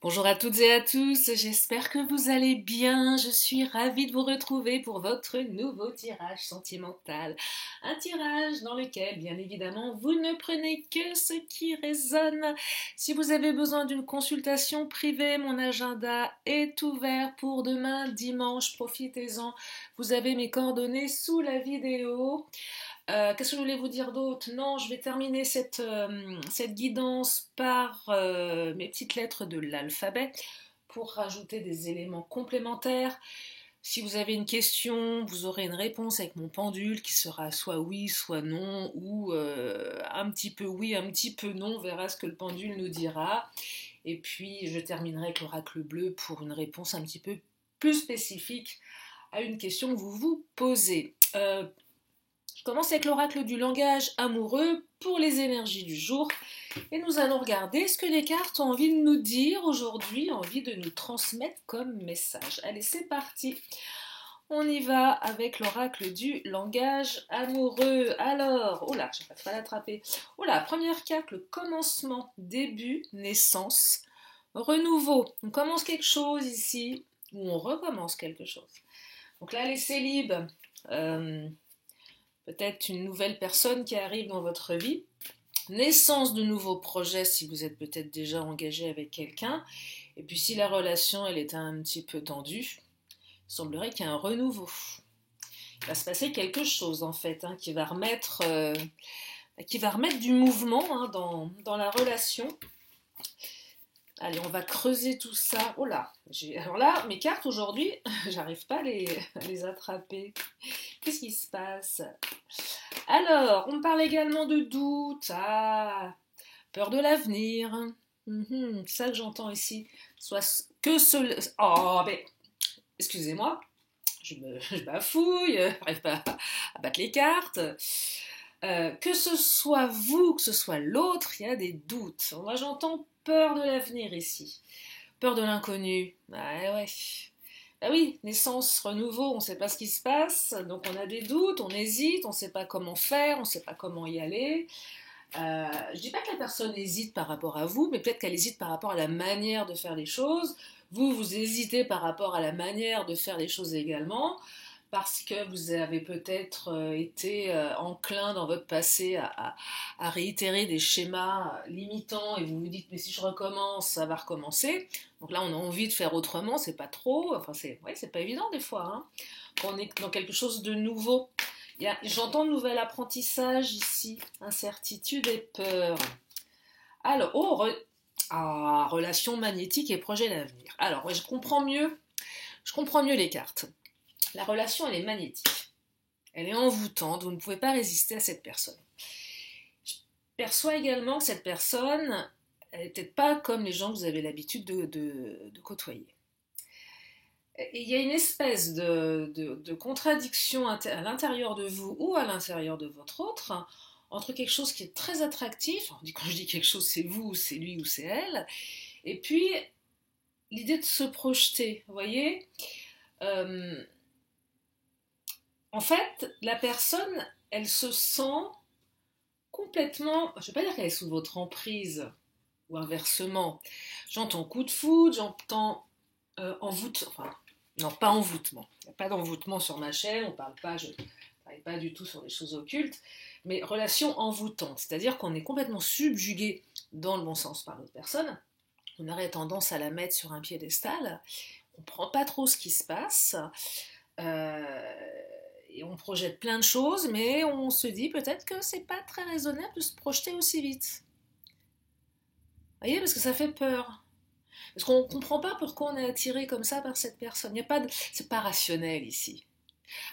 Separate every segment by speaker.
Speaker 1: Bonjour à toutes et à tous, j'espère que vous allez bien. Je suis ravie de vous retrouver pour votre nouveau tirage sentimental. Un tirage dans lequel, bien évidemment, vous ne prenez que ce qui résonne. Si vous avez besoin d'une consultation privée, mon agenda est ouvert pour demain, dimanche. Profitez-en. Vous avez mes coordonnées sous la vidéo. Qu'est-ce que je voulais vous dire d'autre? Non, je vais terminer cette guidance par mes petites lettres de l'alphabet pour rajouter des éléments complémentaires. Si vous avez une question, vous aurez une réponse avec mon pendule qui sera soit oui, soit non, ou un petit peu oui, un petit peu non, on verra ce que le pendule nous dira. Et puis je terminerai avec l'oracle bleu pour une réponse un petit peu plus spécifique à une question que vous vous posez. Je commence avec l'oracle du langage amoureux pour les énergies du jour et nous allons regarder ce que les cartes ont envie de nous dire aujourd'hui, envie de nous transmettre comme message. Allez, c'est parti. On y va avec l'oracle du langage amoureux. Alors, oh là, je ne vais pas l'attraper. Oh là, première carte, le commencement, début, naissance, renouveau. On commence quelque chose ici ou on recommence quelque chose. Donc là, les célibes. Euh, Peut-être une nouvelle personne qui arrive dans votre vie, naissance de nouveaux projets si vous êtes peut-être déjà engagé avec quelqu'un, et puis si la relation elle est un petit peu tendue, il semblerait qu'il y ait un renouveau. Il va se passer quelque chose en fait qui va remettre du mouvement dans la relation. Allez, on va creuser tout ça. Oh là, alors là, mes cartes aujourd'hui, j'arrive pas à les attraper. Qu'est-ce qui se passe? Alors, on parle également de doute, peur de l'avenir. C'est ça que j'entends ici. Soit que ce... Oh, mais excusez-moi, je bafouille, je n'arrive pas à battre les cartes. Que ce soit vous, que ce soit l'autre, il y a des doutes. Moi, j'entends peur de l'avenir ici. Peur de l'inconnu. Ouais, ouais. Ah oui, naissance, renouveau, on ne sait pas ce qui se passe, donc on a des doutes, on hésite, on ne sait pas comment faire, on ne sait pas comment y aller. Je ne dis pas que la personne hésite par rapport à vous, mais peut-être qu'elle hésite par rapport à la manière de faire les choses. Vous, vous hésitez par rapport à la manière de faire les choses également, parce que vous avez peut-être été enclin dans votre passé à réitérer des schémas limitants et vous vous dites mais si je recommence, ça va recommencer. Donc là, on a envie de faire autrement, c'est pas trop, enfin c'est pas évident des fois, hein, quand on est dans quelque chose de nouveau. J'entends nouvel apprentissage ici, incertitude et peur. Alors, relation magnétique et projet d'avenir. Alors, ouais, je comprends mieux les cartes. La relation, elle est magnétique. Elle est envoûtante, vous ne pouvez pas résister à cette personne. Je perçois également que cette personne, elle n'est peut-être pas comme les gens que vous avez l'habitude de côtoyer. Et il y a une espèce de contradiction à l'intérieur de vous ou à l'intérieur de votre autre entre quelque chose qui est très attractif, quand je dis quelque chose c'est vous, c'est lui ou c'est elle, et puis l'idée de se projeter, vous voyez. Euh, En fait, la personne, elle se sent complètement, je ne vais pas dire qu'elle est sous votre emprise, ou inversement. J'entends coup de foudre, j'entends enfin, non, pas envoûtement. Il n'y a pas d'envoûtement sur ma chaîne, je ne parle pas du tout sur les choses occultes, mais relation envoûtante, c'est-à-dire qu'on est complètement subjugué dans le bon sens par l'autre personne, on aurait tendance à la mettre sur un piédestal, on ne comprend pas trop ce qui se passe, euh, et on projette plein de choses, mais on se dit peut-être que c'est pas très raisonnable de se projeter aussi vite. Vous voyez, parce que ça fait peur. Parce qu'on ne comprend pas pourquoi on est attiré comme ça par cette personne. C'est pas rationnel ici.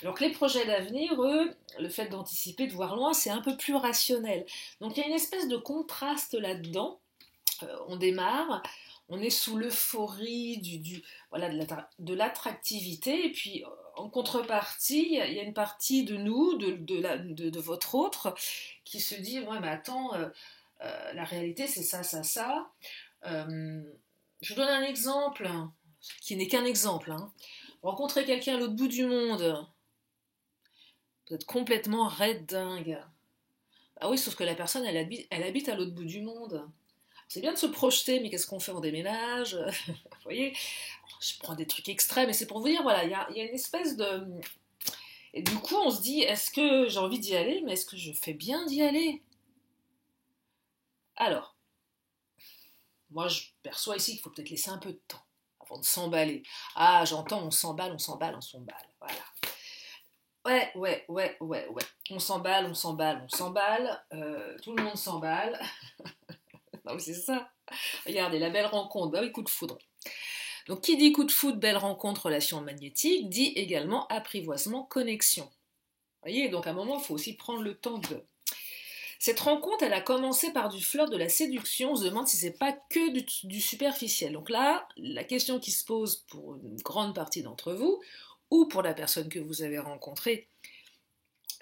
Speaker 1: Alors que les projets d'avenir, eux, le fait d'anticiper, de voir loin, c'est un peu plus rationnel. Donc il y a une espèce de contraste là-dedans. On démarre, on est sous l'euphorie voilà, de l'attractivité, et puis en contrepartie, il y a une partie de nous, de votre autre, qui se dit ouais, mais attends, la réalité c'est ça, ça, ça. Euh, je vous donne un exemple qui n'est qu'un exemple. Hein. Rencontrer quelqu'un à l'autre bout du monde, vous êtes complètement raide dingue. Ah oui, sauf que la personne, elle habite à l'autre bout du monde. C'est bien de se projeter, mais qu'est-ce qu'on fait? On déménage. Vous voyez, je prends des trucs extrêmes, mais c'est pour vous dire, voilà, il y a une espèce de... Et du coup, on se dit, est-ce que j'ai envie d'y aller, mais est-ce que je fais bien d'y aller? Alors, moi, je perçois ici qu'il faut peut-être laisser un peu de temps avant de s'emballer. Ah, j'entends, on s'emballe, on s'emballe, on s'emballe. Voilà. Ouais. On s'emballe, on s'emballe, on s'emballe. Tout le monde s'emballe. Non, mais c'est ça. Regardez, la belle rencontre. Bah oui, coup de foudre. Donc, qui dit coup de foudre, belle rencontre, relation magnétique, dit également apprivoisement, connexion. Vous voyez, donc à un moment, il faut aussi prendre le temps de... Cette rencontre, elle a commencé par du flirt, de la séduction. On se demande si c'est pas que du superficiel. Donc là, la question qui se pose pour une grande partie d'entre vous, ou pour la personne que vous avez rencontrée,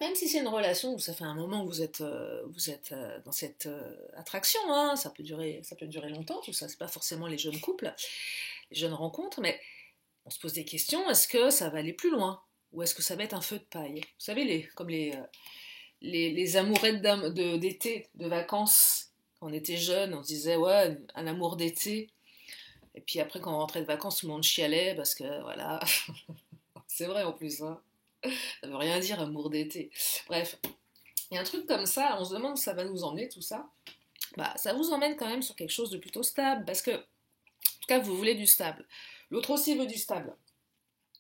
Speaker 1: même si c'est une relation où ça fait un moment que vous êtes dans cette attraction, hein, ça peut durer longtemps, tout ça, c'est pas forcément les jeunes couples, les jeunes rencontres, mais on se pose des questions, est-ce que ça va aller plus loin? Ou est-ce que ça va être un feu de paille? Vous savez, comme les amourettes d'été, de vacances, quand on était jeune, on se disait, ouais, un amour d'été, et puis après, quand on rentrait de vacances, tout le monde chialait, parce que, voilà, c'est vrai en plus, hein. Ça veut rien dire, amour d'été. Bref, il y a un truc comme ça, on se demande où ça va nous emmener, tout ça. Bah, ça vous emmène quand même sur quelque chose de plutôt stable, parce que, en tout cas, vous voulez du stable. L'autre aussi veut du stable.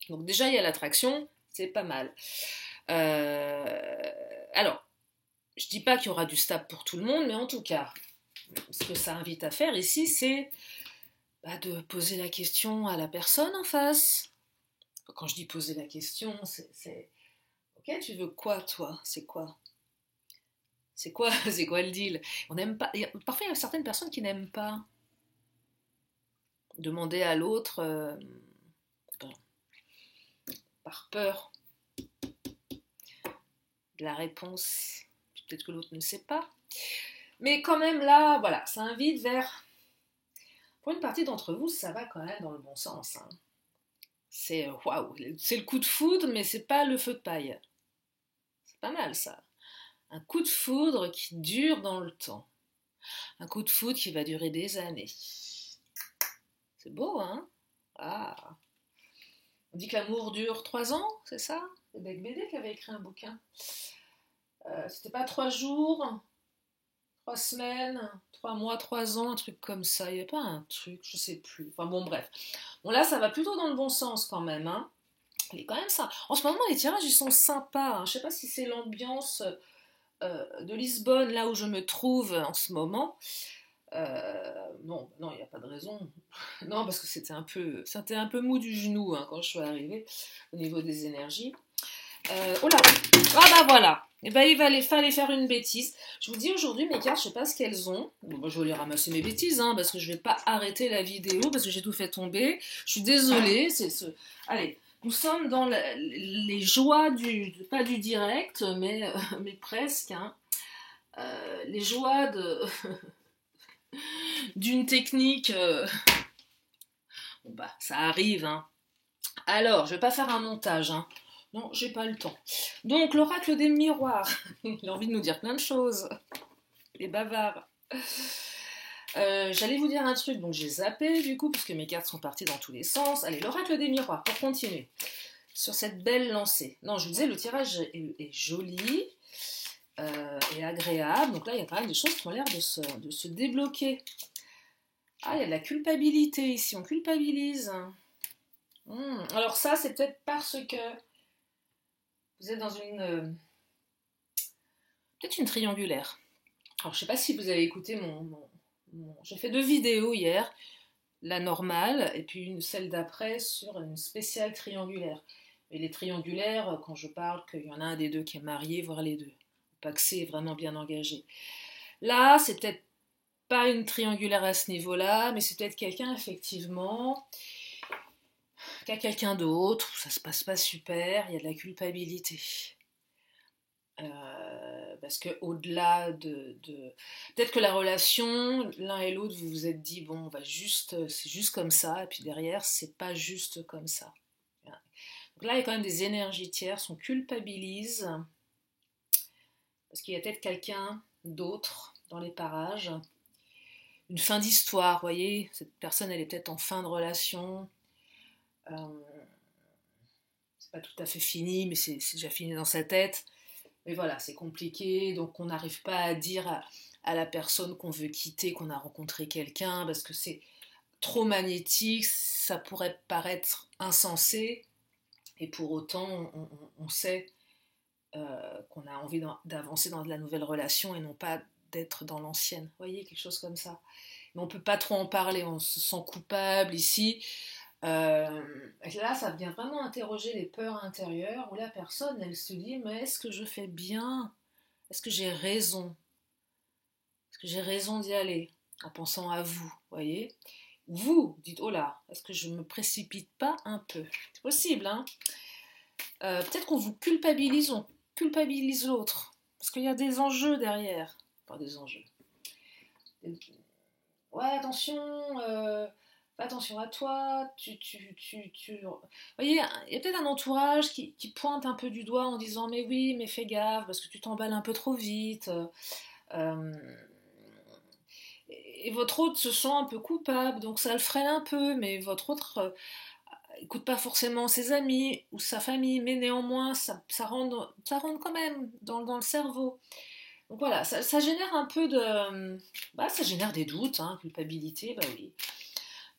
Speaker 1: Donc déjà, il y a l'attraction, c'est pas mal. Alors, je dis pas qu'il y aura du stable pour tout le monde, mais en tout cas, ce que ça invite à faire ici, c'est de poser la question à la personne en face. Quand je dis poser la question, c'est ok, tu veux quoi, toi? C'est quoi? C'est quoi, c'est quoi le deal? On n'aime pas. Parfois, il y a certaines personnes qui n'aiment pas demander à l'autre par peur de la réponse. Peut-être que l'autre ne sait pas. Mais quand même, là, voilà, ça invite vers. Pour une partie d'entre vous, ça va quand même dans le bon sens, hein. C'est waouh, c'est le coup de foudre, mais c'est pas le feu de paille. C'est pas mal ça. Un coup de foudre qui dure dans le temps. Un coup de foudre qui va durer des années. C'est beau, hein? Ah. On dit que l'amour dure 3 ans, c'est ça? C'est Bec BD qui avait écrit un bouquin. C'était pas 3 jours, 3 semaines, 3 mois, 3 ans, un truc comme ça. Il n'y a pas un truc, je sais plus. Enfin bon, bref. Bon, là, ça va plutôt dans le bon sens quand même, hein. Il est quand même ça. En ce moment, les tirages, ils sont sympas, hein. Je sais pas si c'est l'ambiance de Lisbonne, là où je me trouve en ce moment. Non, il n'y a pas de raison. Non, parce que c'était un peu mou du genou, hein, quand je suis arrivée au niveau des énergies. Oh là, ah bah voilà. Et ben fallait faire une bêtise. Je vous dis aujourd'hui, mes cartes, je sais pas ce qu'elles ont. Bon, bah, je vais aller ramasser mes bêtises, hein, parce que je vais pas arrêter la vidéo parce que j'ai tout fait tomber. Je suis désolée. Allez, nous sommes dans les joies pas du direct, mais presque, hein. Les joies d'une technique. Bon bah, ça arrive, hein. Alors, je vais pas faire un montage, hein. Non, j'ai pas le temps. Donc, l'oracle des miroirs. Il a envie de nous dire plein de choses. Il est bavard. J'allais vous dire un truc, donc j'ai zappé du coup, puisque mes cartes sont parties dans tous les sens. Allez, l'oracle des miroirs, pour continuer. Sur cette belle lancée. Non, je vous disais, le tirage est joli et agréable. Donc là, il y a quand même des choses qui ont l'air de se débloquer. Ah, il y a de la culpabilité ici, on culpabilise. Alors ça, c'est peut-être parce que vous êtes dans peut-être une triangulaire. Alors je sais pas si vous avez écouté j'ai fait 2 vidéos hier, la normale et puis celle d'après sur une spéciale triangulaire. Et les triangulaires, quand je parle qu'il y en a un des deux qui est marié, voire les deux. Pas que c'est vraiment bien engagé. Là, c'est peut-être pas une triangulaire à ce niveau-là, mais c'est peut-être quelqu'un effectivement qui a quelqu'un d'autre, ça se passe pas super, il y a de la culpabilité. Parce que au-delà peut-être que la relation, l'un et l'autre, vous vous êtes dit bon, c'est juste comme ça, et puis derrière, c'est pas juste comme ça. Donc là, il y a quand même des énergies tierces, on culpabilise parce qu'il y a peut-être quelqu'un d'autre dans les parages une fin d'histoire, vous voyez, cette personne elle est peut-être en fin de relation, euh, c'est pas tout à fait fini, mais c'est déjà fini dans sa tête. Mais voilà, c'est compliqué, donc on n'arrive pas à dire à la personne qu'on veut quitter, qu'on a rencontré quelqu'un, parce que c'est trop magnétique, ça pourrait paraître insensé, et pour autant, on sait qu'on a envie d'avancer dans de la nouvelle relation et non pas d'être dans l'ancienne. Vous voyez, quelque chose comme ça. Mais on ne peut pas trop en parler, on se sent coupable ici. Là, ça vient vraiment interroger les peurs intérieures où la personne, elle se dit, mais est-ce que je fais bien? Est-ce que j'ai raison? Est-ce que j'ai raison d'y aller? En pensant à vous, voyez? Vous dites, oh là, est-ce que je me précipite pas un peu? C'est possible, hein? Peut-être qu'on vous culpabilise, on culpabilise l'autre. Parce qu'il y a des enjeux derrière. Enfin, des enjeux. Ouais, attention, fais attention à toi. Vous voyez, il y a peut-être un entourage qui pointe un peu du doigt en disant, mais oui, mais fais gaffe, parce que tu t'emballes un peu trop vite. Euh, et votre autre se sent un peu coupable, donc ça le freine un peu, mais votre autre écoute pas forcément ses amis ou sa famille, mais néanmoins, ça rentre quand même dans le cerveau. Donc voilà, ça génère un peu de... Bah, ça génère des doutes, hein, culpabilité, bah oui.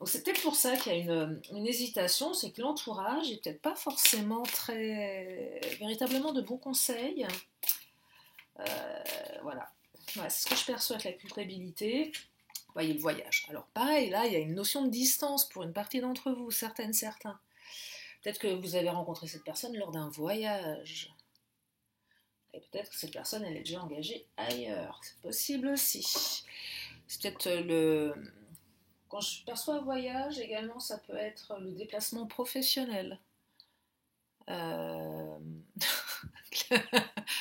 Speaker 1: Donc c'est peut-être pour ça qu'il y a une hésitation, c'est que l'entourage est peut-être pas forcément très... véritablement de bons conseils. Voilà. Ouais, c'est ce que je perçois avec la culpabilité. Voyez le voyage. Alors pareil, là, il y a une notion de distance pour une partie d'entre vous, certains. Peut-être que vous avez rencontré cette personne lors d'un voyage. Et peut-être que cette personne, elle est déjà engagée ailleurs. C'est possible aussi. C'est peut-être le... Quand je perçois un voyage, également, ça peut être le déplacement professionnel. Euh...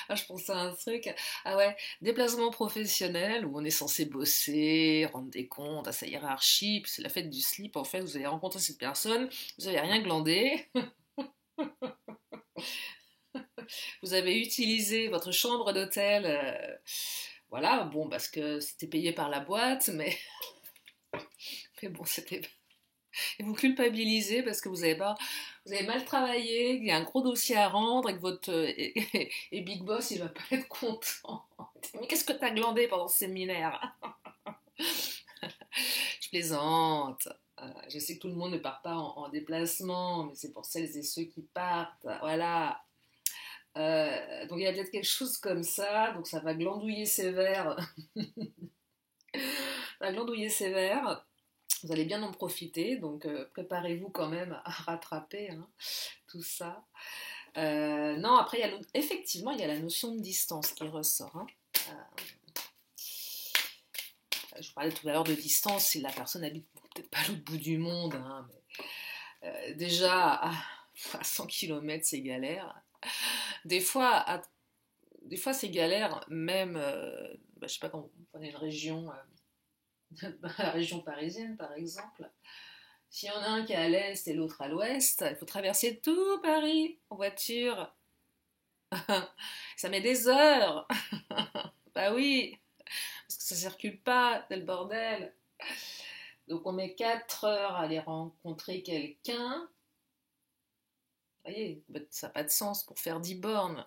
Speaker 1: Ah, je pense à un truc. Ah ouais, déplacement professionnel où on est censé bosser, rendre des comptes à sa hiérarchie, puis c'est la fête du slip. En fait, vous allez rencontrer cette personne, vous n'avez rien glandé, vous avez utilisé votre chambre d'hôtel, voilà, bon, parce que c'était payé par la boîte, mais bon, c'était. Et vous culpabilisez parce que vous avez mal travaillé, qu'il y a un gros dossier à rendre et que votre et Big Boss il va pas être content. Mais qu'est-ce que t'as glandé pendant ce séminaire? Je plaisante. Je sais que tout le monde ne part pas en déplacement, mais c'est pour celles et ceux qui partent. Voilà. Donc il y a peut-être quelque chose comme ça, donc ça va glandouiller sévère. Ça va glandouiller sévère. Vous allez bien en profiter, donc préparez-vous quand même à rattraper hein, tout ça. Non, après, effectivement, il y a la notion de distance qui ressort. Hein. Je vous parlais tout à l'heure de distance, si la personne habite peut-être pas à l'autre bout du monde, hein, mais, déjà à 100 km c'est galère. Des fois, c'est galère, même, je sais pas, quand vous prenez une région, la région parisienne par exemple, s'il y en a un qui est à l'est et l'autre à l'ouest, il faut traverser tout Paris en voiture. Ça met des heures. Bah oui, parce que ça circule pas, c'est le bordel. Donc on met 4 heures à aller rencontrer quelqu'un. Vous voyez, ça n'a pas de sens pour faire 10 bornes.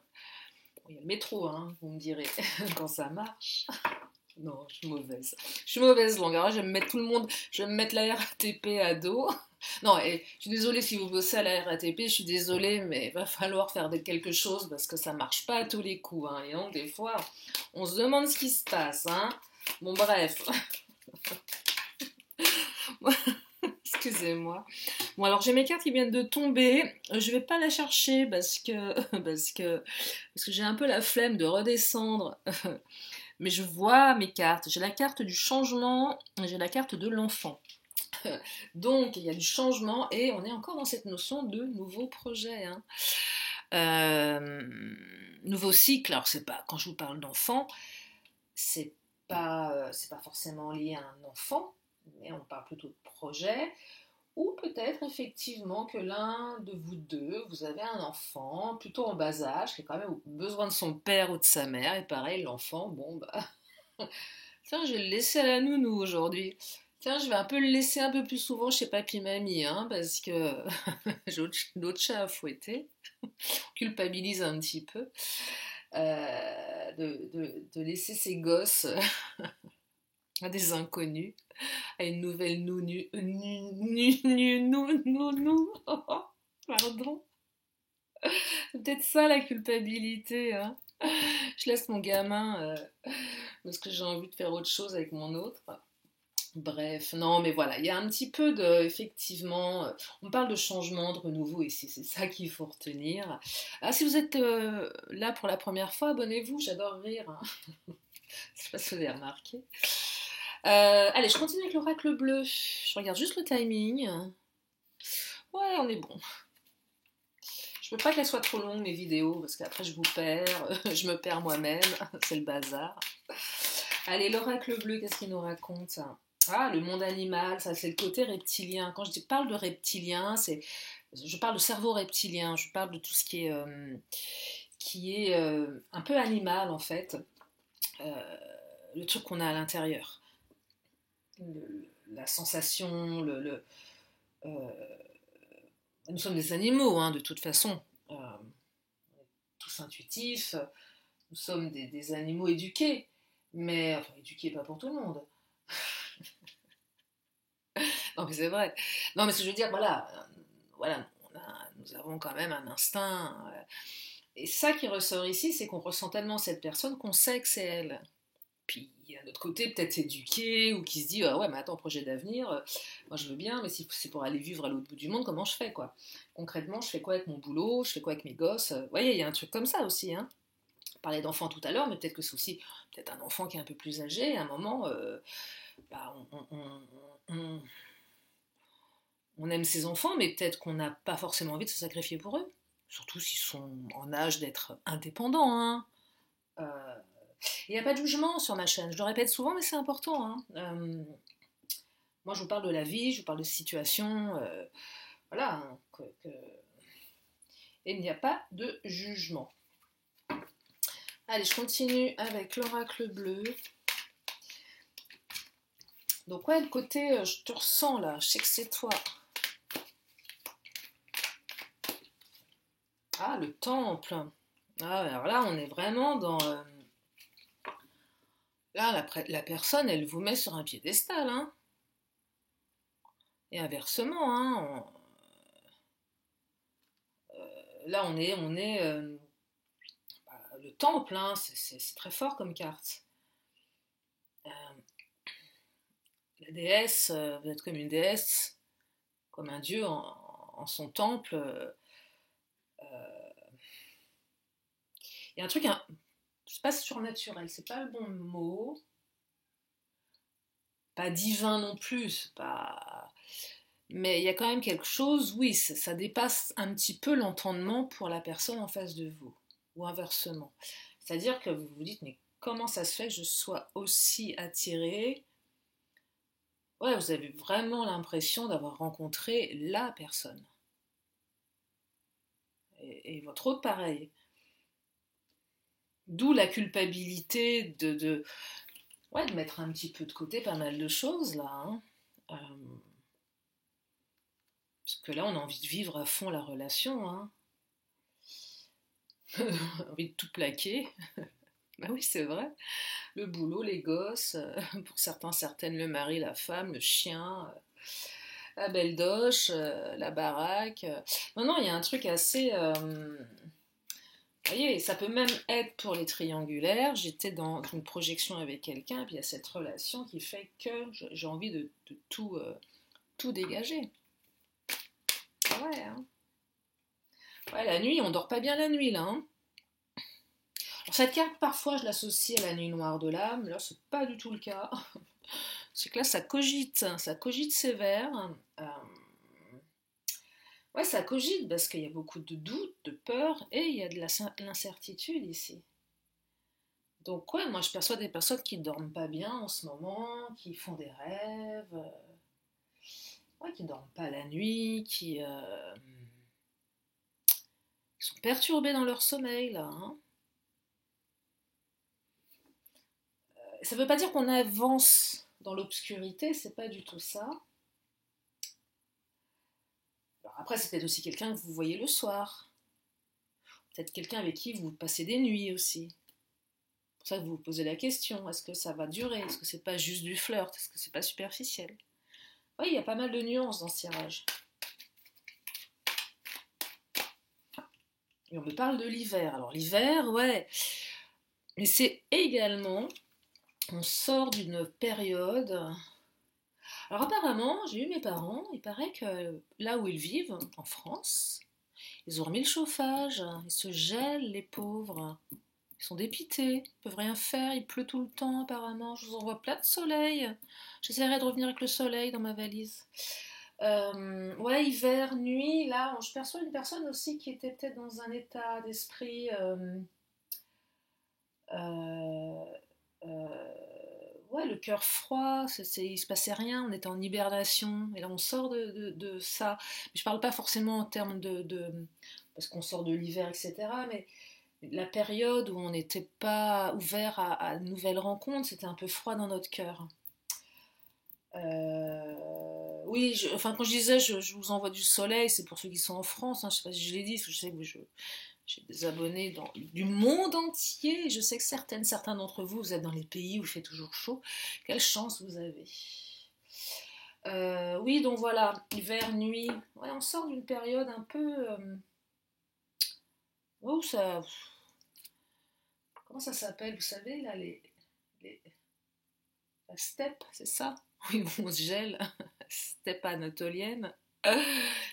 Speaker 1: Bon, il y a le métro, hein, vous me direz, quand ça marche. Non, je suis mauvaise. Je suis mauvaise langue. Alors, je vais me mettre tout le monde, je vais me mettre la RATP à dos. Non, et je suis désolée si vous bossez à la RATP, je suis désolée, mais il va falloir faire quelque chose parce que ça marche pas à tous les coups. Hein. Et donc, des fois, on se demande ce qui se passe. Hein. Bon, bref. Excusez-moi. Bon, alors j'ai mes cartes qui viennent de tomber. Je vais pas la chercher parce que j'ai un peu la flemme de redescendre. Mais je vois mes cartes. J'ai la carte du changement, j'ai la carte de l'enfant. Donc il y a du changement et on est encore dans cette notion de nouveau projet. Hein. Nouveau cycle. Alors c'est pas quand je vous parle d'enfant, c'est pas forcément lié à un enfant, mais on parle plutôt de projet. Ou peut-être effectivement que l'un de vous deux, vous avez un enfant plutôt en bas âge, qui a quand même besoin de son père ou de sa mère, et pareil, l'enfant, bon, bah, Tiens, je vais le laisser à la nounou aujourd'hui. Tiens, je vais un peu le laisser un peu plus souvent chez papy mamie, hein, parce que j'ai d'autres chats à fouetter. On culpabilise un petit peu de laisser ses gosses à des inconnus, à une nouvelle nounou. Nounou. Pardon. C'est peut-être ça la culpabilité, hein. Je laisse mon gamin parce que j'ai envie de faire autre chose avec mon autre. Bref, non, mais voilà, il y a un petit peu de, effectivement, on parle de changement, de renouveau ici, c'est ça qu'il faut retenir. Ah, si vous êtes là pour la première fois, abonnez-vous, j'adore rire, hein. Je sais pas si vous avez remarqué. Allez, je continue avec l'oracle bleu. Je regarde juste le timing. Ouais, on est bon. Je veux pas qu'elle soit trop longue, mes vidéos, parce qu'après je vous perds, je me perds moi-même, c'est le bazar. Allez, l'oracle bleu, qu'est-ce qu'il nous raconte ça? Ah, le monde animal, ça c'est le côté reptilien. Quand parle de reptilien, je parle de cerveau reptilien, je parle de tout ce qui est un peu animal en fait, le truc qu'on a à l'intérieur. La sensation, euh, nous sommes des animaux, hein, de toute façon, tous intuitifs, nous sommes des animaux éduqués, mais enfin éduqués pas pour tout le monde. Non, mais c'est vrai. Non, mais ce que je veux dire, voilà, voilà, nous avons quand même un instinct. Et ça qui ressort ici, c'est qu'on ressent tellement cette personne qu'on sait que c'est elle. Puis il y a notre côté peut-être éduqué ou qui se dit ah ouais mais attends projet d'avenir, moi je veux bien mais si c'est pour aller vivre à l'autre bout du monde comment je fais quoi? Concrètement je fais quoi avec mon boulot, je fais quoi avec mes gosses, vous voyez il y a un truc comme ça aussi hein. On parlait d'enfants tout à l'heure mais peut-être que c'est aussi peut-être un enfant qui est un peu plus âgé à un moment bah, on aime ses enfants mais peut-être qu'on n'a pas forcément envie de se sacrifier pour eux surtout s'ils sont en âge d'être indépendants hein. Il n'y a pas de jugement sur ma chaîne, je le répète souvent, mais c'est important. Hein. Moi, je vous parle de la vie, je vous parle de situation, voilà, hein, et il n'y a pas de jugement. Allez, je continue avec l'oracle bleu. Donc ouais, le côté, je te ressens là, je sais que c'est toi. Ah, le temple. Ah, alors là, on est vraiment dans... là, la personne, elle vous met sur un piédestal, hein. Et inversement, hein. Là, on est le temple, hein, c'est très fort comme carte. La déesse, vous êtes comme une déesse, comme un dieu en son temple. Il y a un truc, c'est pas surnaturel, c'est pas le bon mot. Pas divin non plus, pas... mais il y a quand même quelque chose, oui, ça dépasse un petit peu l'entendement pour la personne en face de vous, ou inversement. C'est-à-dire que vous vous dites, mais comment ça se fait que je sois aussi attirée? Ouais, vous avez vraiment l'impression d'avoir rencontré la personne. Et votre autre, pareil. D'où la culpabilité ouais, de mettre un petit peu de côté pas mal de choses, là. Hein. Parce que là, on a envie de vivre à fond la relation. Hein. On a envie de tout plaquer. Bah oui, c'est vrai. Le boulot, les gosses, pour certains, certaines, le mari, la femme, le chien, la belle doche, la baraque. Non, non, il y a un truc assez... vous voyez, ça peut même être pour les triangulaires. J'étais dans une projection avec quelqu'un, puis il y a cette relation qui fait que j'ai envie de tout dégager. Ouais, hein. Ouais, la nuit, on dort pas bien la nuit, là. Hein. Alors, cette carte, parfois, je l'associe à la nuit noire de l'âme. Là, c'est pas du tout le cas. C'est que là, ça cogite sévère. Euh, ouais, ça cogite parce qu'il y a beaucoup de doutes, de peur, et il y a de l'incertitude ici. Donc ouais, moi je perçois des personnes qui ne dorment pas bien en ce moment, qui font des rêves, ouais, qui ne dorment pas la nuit, qui sont perturbées dans leur sommeil là. Hein. Ça ne veut pas dire qu'on avance dans l'obscurité, c'est pas du tout ça. Alors après, c'est peut-être aussi quelqu'un que vous voyez le soir. Peut-être quelqu'un avec qui vous passez des nuits aussi. C'est pour ça que vous vous posez la question, est-ce que ça va durer? Est-ce que c'est pas juste du flirt? Est-ce que c'est pas superficiel? Oui, il y a pas mal de nuances dans ce tirage. Et on me parle de l'hiver. Alors l'hiver, ouais. Mais c'est également, on sort d'une période. Alors apparemment, j'ai eu mes parents, il paraît que là où ils vivent, en France, ils ont remis le chauffage, ils se gèlent les pauvres. Ils sont dépités, ils peuvent rien faire, il pleut tout le temps apparemment. Je vous envoie plein de soleil. J'essaierai de revenir avec le soleil dans ma valise. Ouais, hiver, nuit, là, je perçois une personne aussi qui était peut-être dans un état d'esprit euh, euh, ouais, le cœur froid, il se passait rien, on était en hibernation, et là on sort de ça. Mais je parle pas forcément en termes parce qu'on sort de l'hiver, etc. Mais la période où on n'était pas ouvert à de nouvelles rencontres, c'était un peu froid dans notre cœur. Oui, enfin quand je disais je vous envoie du soleil, c'est pour ceux qui sont en France, hein, je sais pas si je l'ai dit, parce que je sais que j'ai des abonnés du monde entier. Je sais que certains d'entre vous, vous êtes dans les pays où il fait toujours chaud. Quelle chance vous avez. Oui, donc voilà, hiver, nuit. Ouais, on sort d'une période un peu... où ça... Comment ça s'appelle? Vous savez, là, les- la steppe, c'est ça? Oui, on se gèle. Steppe anatolienne.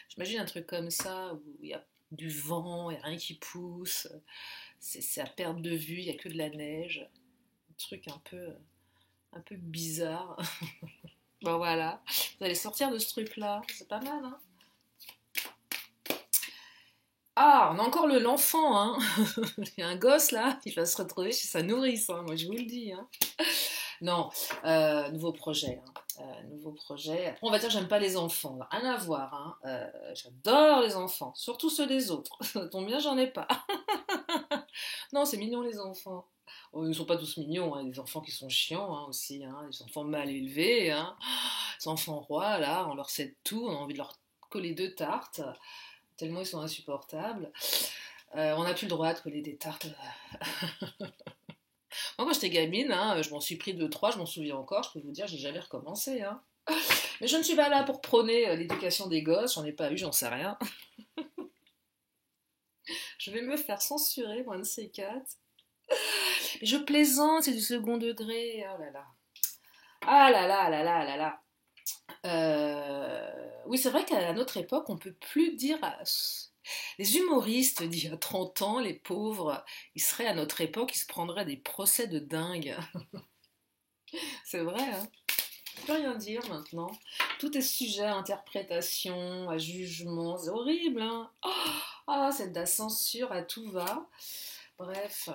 Speaker 1: J'imagine un truc comme ça, où il y a du vent, il n'y a rien qui pousse. C'est à perte de vue, il n'y a que de la neige. Un truc un peu bizarre. Bon voilà, vous allez sortir de ce truc-là, c'est pas mal, hein. Ah, on a encore l'enfant, hein. Il y a un gosse là, il va se retrouver chez sa nourrice, hein, moi je vous le dis, hein. Non, nouveau projet, hein. Nouveau projet. Après, on va dire j'aime pas les enfants, rien à voir, hein. J'adore les enfants, surtout ceux des autres. Ça tombe bien, j'en ai pas. Non, c'est mignon les enfants. Oh, ils ne sont pas tous mignons, hein. Il y a des enfants qui sont chiants, hein, aussi, hein. Des enfants mal élevés, hein. Les enfants rois, là, on leur cède tout, on a envie de leur coller deux tartes, tellement ils sont insupportables. On n'a plus le droit de coller des tartes. Moi, quand j'étais gamine, hein, je m'en suis pris deux, trois, je m'en souviens encore, je peux vous dire, j'ai jamais recommencé, hein. Mais je ne suis pas là pour prôner l'éducation des gosses, j'en ai pas eu, j'en sais rien. Je vais me faire censurer, moi, de ces quatre. Mais je plaisante, c'est du second degré, oh là là. Ah là là là là là là. Oui, c'est vrai qu'à notre époque, on peut plus dire. Les humoristes d'il y a 30 ans, les pauvres, ils seraient à notre époque, ils se prendraient des procès de dingue. C'est vrai, hein? On peut rien dire maintenant. Tout est sujet à interprétation, à jugement. C'est horrible, hein? Oh, ah, c'est de la censure à tout va. Bref.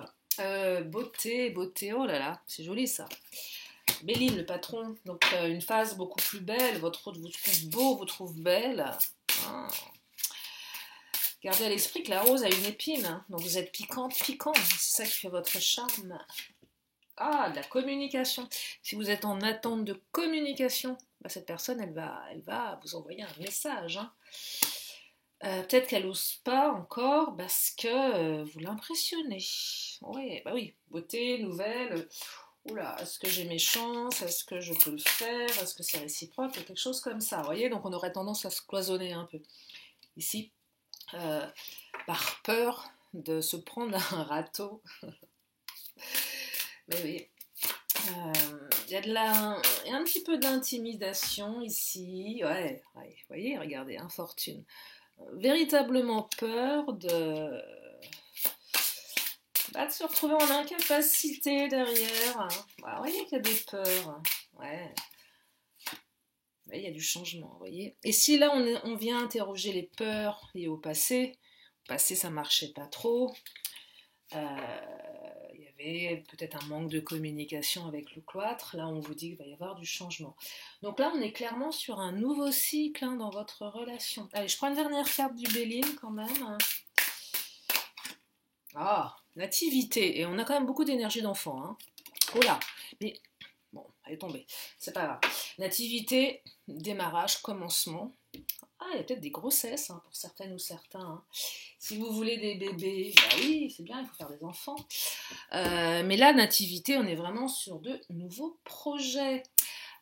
Speaker 1: Beauté, beauté, oh là là, c'est joli ça. Béline, le patron, donc une phase beaucoup plus belle, votre autre vous trouve beau, vous trouve belle. Ah. Gardez à l'esprit que la rose a une épine, hein, donc vous êtes piquante, piquant, c'est ça qui fait votre charme. Ah, de la communication. Si vous êtes en attente de communication, bah, cette personne, elle va vous envoyer un message, hein. Peut-être qu'elle n'ose pas encore parce que vous l'impressionnez. Ouais, bah oui, beauté, nouvelle. Oula, est-ce que j'ai mes chances? Est-ce que je peux le faire? Est-ce que c'est réciproque? Quelque chose comme ça, vous voyez? Donc on aurait tendance à se cloisonner un peu. Ici, euh, par peur de se prendre un râteau. Mais oui, il y a y a un petit peu d'intimidation ici. Ouais, ouais, vous voyez, regardez, infortune. Véritablement peur de se retrouver en incapacité derrière, hein. Voilà, vous voyez qu'il y a des peurs. Ouais. Il y a du changement, vous voyez. Et si là, on vient interroger les peurs liées au passé, ça marchait pas trop. Il y avait peut-être un manque de communication avec le cloître. Là, on vous dit qu'il va y avoir du changement. Donc là, on est clairement sur un nouveau cycle, hein, dans votre relation. Allez, je prends une dernière carte du Béline quand même. Ah, nativité. Et on a quand même beaucoup d'énergie d'enfant, hein. Oula, mais bon, elle est tombée. C'est pas grave. Nativité, démarrage, commencement. Ah, il y a peut-être des grossesses hein, pour certaines ou certains. Hein. Si vous voulez des bébés, bah oui, c'est bien, il faut faire des enfants. Mais là, nativité, on est vraiment sur de nouveaux projets.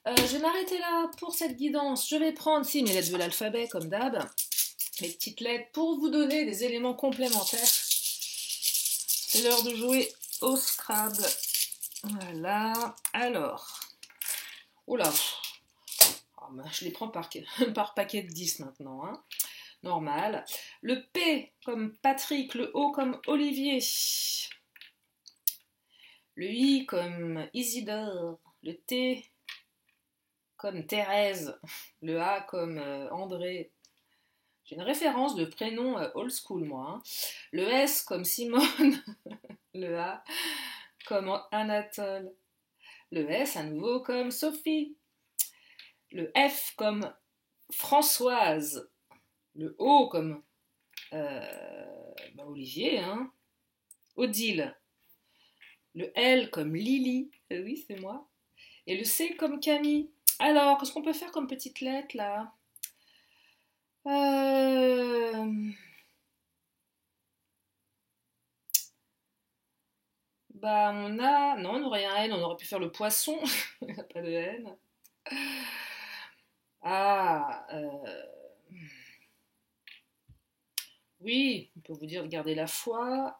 Speaker 1: Je vais m'arrêter là pour cette guidance. Je vais prendre, si, mes lettres de l'alphabet, comme d'hab, mes petites lettres, pour vous donner des éléments complémentaires. C'est l'heure de jouer au Scrabble. Voilà. Alors. Oula. Oh, je les prends par paquet de 10 maintenant. Hein. Normal. Le P comme Patrick, le O comme Olivier. Le I comme Isidore. Le T comme Thérèse. Le A comme André. J'ai une référence de prénom old school, moi. Hein. Le S comme Simone. Le A comme Anatole. Le S à nouveau comme Sophie. Le F comme Françoise. Le O comme Olivier. Hein. Odile. Le L comme Lily. Oui, c'est moi. Et le C comme Camille. Alors, qu'est-ce qu'on peut faire comme petite lettre là Bah, on a. Non, on aurait un N, on aurait pu faire le poisson. Il n'y a pas de N. Ah. Oui, on peut vous dire de garder la foi.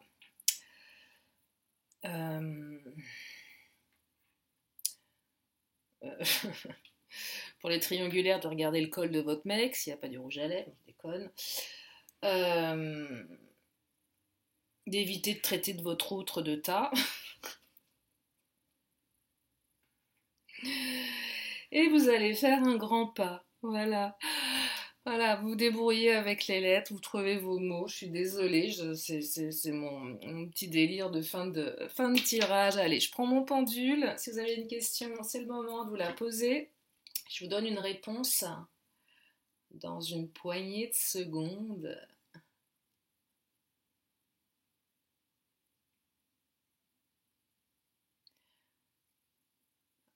Speaker 1: Pour les triangulaires, de regarder le col de votre mec, s'il n'y a pas du rouge à lèvres, je déconne. D'éviter de traiter de votre outre de tas. Et vous allez faire un grand pas. Voilà. Voilà, vous vous débrouillez avec les lettres, vous trouvez vos mots. Je suis désolée, c'est mon petit délire de fin de tirage. Allez, je prends mon pendule. Si vous avez une question, c'est le moment de vous la poser. Je vous donne une réponse dans une poignée de secondes.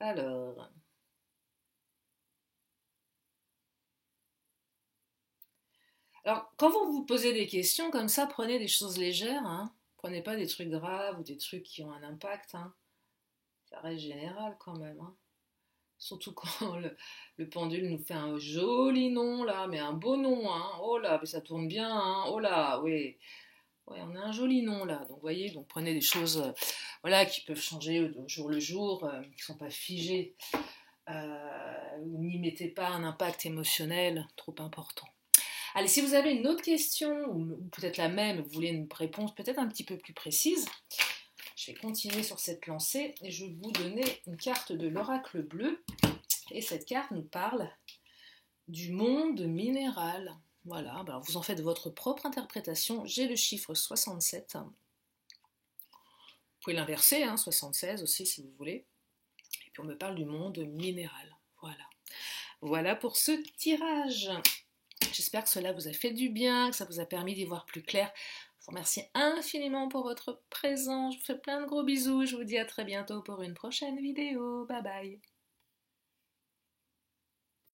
Speaker 1: Alors, quand vous vous posez des questions comme ça, prenez des choses légères. Hein. Prenez pas des trucs graves ou des trucs qui ont un impact. Hein. Ça reste général quand même. Hein. Surtout quand le pendule nous fait un joli nom là, mais un beau nom. Hein. Oh là, mais ça tourne bien. Hein. Oh là, oui. Ouais, on a un joli nom là. Donc, voyez, donc prenez des choses voilà, qui peuvent changer au jour le jour, qui ne sont pas figées. N'y mettez pas un impact émotionnel trop important. Allez, si vous avez une autre question, ou peut-être la même, vous voulez une réponse peut-être un petit peu plus précise, je vais continuer sur cette lancée et je vais vous donner une carte de l'oracle bleu. Et cette carte nous parle du monde minéral. Voilà, alors vous en faites votre propre interprétation. J'ai le chiffre 67. Vous pouvez l'inverser, hein, 76 aussi si vous voulez. Et puis on me parle du monde minéral. Voilà. Voilà pour ce tirage. J'espère que cela vous a fait du bien, que ça vous a permis d'y voir plus clair. Je vous remercie infiniment pour votre présence. Je vous fais plein de gros bisous. Je vous dis à très bientôt pour une prochaine vidéo. Bye bye.